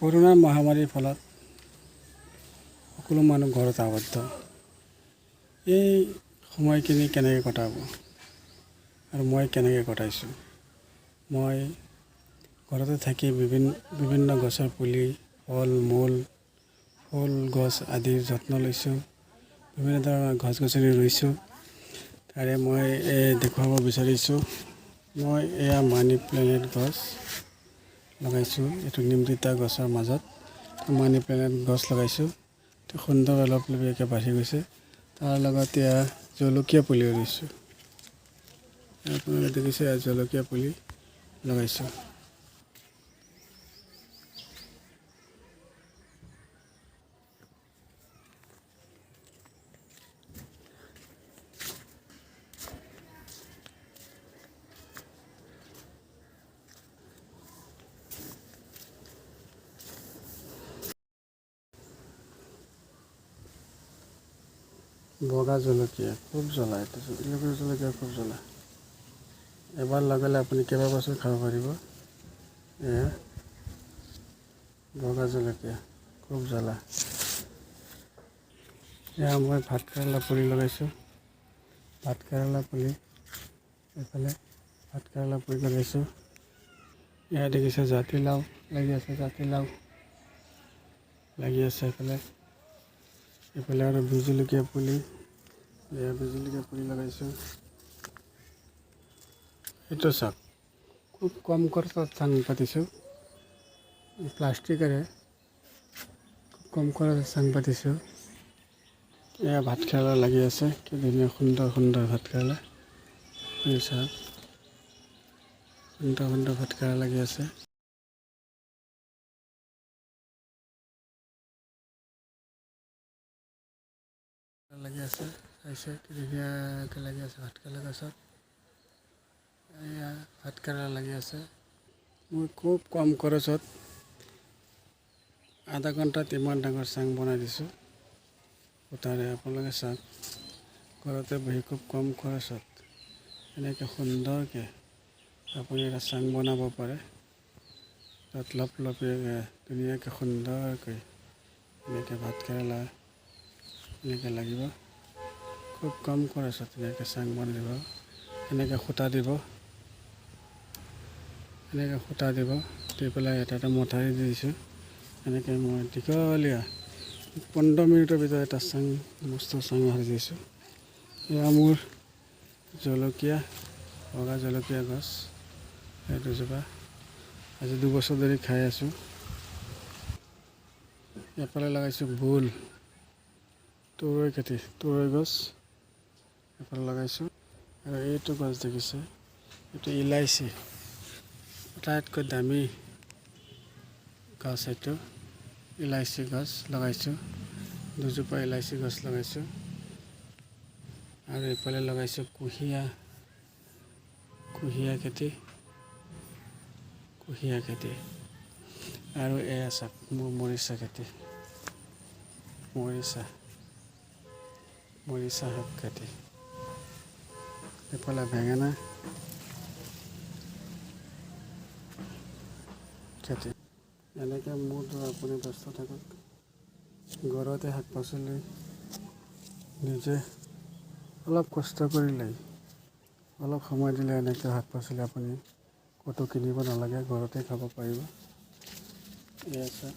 Corona মহামাৰীৰ ফলত সকলো মানুহ ঘৰত আবদ্ধ। এই সময়খিনি কেনেকৈ কটাব আৰু মই কেনেকৈ কটাইছোঁ? মই ঘৰতে থাকি বিভিন্ন গছৰ পুলি, ফল মূল, ফুল গছ আদিৰ যত্ন লৈছোঁ। বিভিন্ন ধৰণৰ গছ গছনি ৰুইছোঁ। তাৰে মই দেখুৱাব বিচাৰিছোঁ, মই এয়া মানি প্লেনেট গছ লগাইছোঁ। এইটো নিমতিতা গছৰ মাজত মানি প্লেনেট গছ লগাইছোঁ। সুন্দৰ অলপলৈকে বাঢ়ি গৈছে। তাৰ লগত এয়া জলকীয়া পুলিও ৰুইছোঁ। আপোনালোকে দেখিছে, জলকীয়া পুলি লগাইছোঁ। বগা জলকীয়া খুব জ্বলা, এইটো জলকীয়া খুব জ্বলা। এবাৰ লগালে আপুনি কেইবাবছৰ খাব পাৰিব। এয়া বগা জলকীয়া খুব জ্বলা। এয়া মই ভাত কেৰেলা পুলি লগাইছোঁ। ভাত কেৰেলা পুলি এইফালে ভাত কেৰেলা পুলি লগাইছোঁ। এয়া দেখিছে জাতিলাও লাগি আছে, জাতিলাও লাগি আছে এইফালে আৰু বিহ জলকীয়া পুলি, এয়া বিহ জলকীয়া পুলি লগাইছোঁ। এইটো চাওক, খুব কম খৰচত চাং পাতিছোঁ। প্লাষ্টিকেৰে খুব কম খৰচত চাং পাতিছোঁ। এয়া ভাত কেৰেলা লাগি আছে, কি ধুনীয়া সুন্দৰ সুন্দৰ ভাত কেৰেলা। চাওক, সুন্দৰ সুন্দৰ ভাত কেৰেলা লাগি আছে। লাগি আছে, চাইছে কি ধুনীয়াকৈ লাগি আছে ভাত কেৰেলা গছত। এয়া ভাত কেৰেলা লাগি আছে। মই খুব কম খৰচত আধা ঘণ্টাত ইমান ডাঙৰ চাং বনাই দিছোঁ সূতাৰে। আপোনালোকে চাওক, ঘৰতে বহি খুব কম খৰচত এনেকৈ সুন্দৰকৈ আপুনি এটা চাং বনাব পাৰে। তাত লপলপীয়াকৈ ধুনীয়াকৈ সুন্দৰকৈ এনেকৈ ভাত কেৰেলা এনেকৈ লাগিব। খুব কম খৰচত এনেকৈ চাং বনাই দিব। এনেকৈ সূতা দিব, এনেকৈ সূতা দিব, দি পেলাই এটা মঠাৰি দি দিছোঁ। এনেকৈ মই দীঘলীয়া 15 মিনিটৰ ভিতৰত এটা চাং, মস্ত চাং সাজি দিছোঁ। এয়া মোৰ জলকীয়া, বগা জলকীয়া গছ, এই দুজোপা আজি 2 বছৰ ধৰি খাই আছোঁ। এফালে লগাইছোঁ ভোল, তুৰৈ খেতি, তুৰৈ গছ এফালে লগাইছোঁ। আৰু এইটো গছ দেখিছে, এইটো ইলাইচি, আটাইতকৈ দামী গছ। এইটো ইলাইচি গছ লগাইছোঁ, 2জোপা ইলাইচি গছ লগাইছোঁ। আৰু এইফালে লগাইছোঁ কুঁহিয়া খেতি। আৰু এয়া চাওক, মোৰ মৰিচা খেতি, মৰিচা শাক খেতি। এইফালে বেঙেনা খেতি। এনেকৈ মোৰ দ্বাৰা আপুনি ব্যস্ত থাকক। ঘৰতে শাক পাচলি নিজে অলপ কষ্ট কৰিলেই, অলপ সময় দিলে এনেকৈ শাক পাচলি আপুনি ক'তো কিনিব নালাগে, ঘৰতে খাব পাৰিব। এয়া চাওক,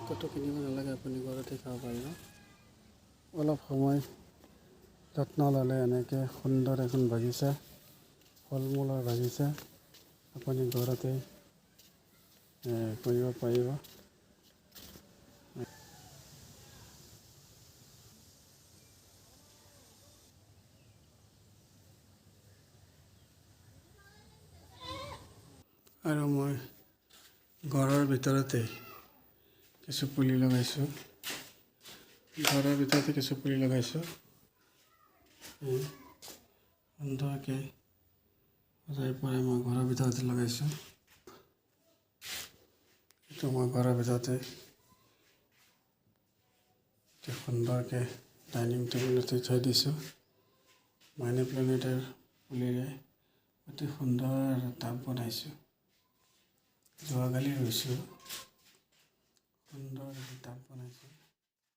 ক'তো কিনিব নালাগে, আপুনি ঘৰতে খাব পাৰিব। অলপ সময় যত্ন ল'লে এনেকৈ সুন্দৰ এখন বাগিচা, ফল মূলৰ বাগিচা আপুনি ঘৰতে কৰিব পাৰিব। আৰু মই ঘৰৰ ভিতৰতে কিছু পুলি লগাইছোঁ। সুন্দৰকৈ সজাই পৰাই মই ঘৰৰ ভিতৰতে লগাইছোঁ। এইটো মই ঘৰৰ ভিতৰতে সুন্দৰকৈ ডাইনিং টেবুলতে থৈ দিছোঁ। মানি প্লেনেটৰ পুলিৰে অতি সুন্দৰ টাব বনাইছোঁ। যোৱাকালি ৰুইছোঁ। ডাল বনাইছোঁ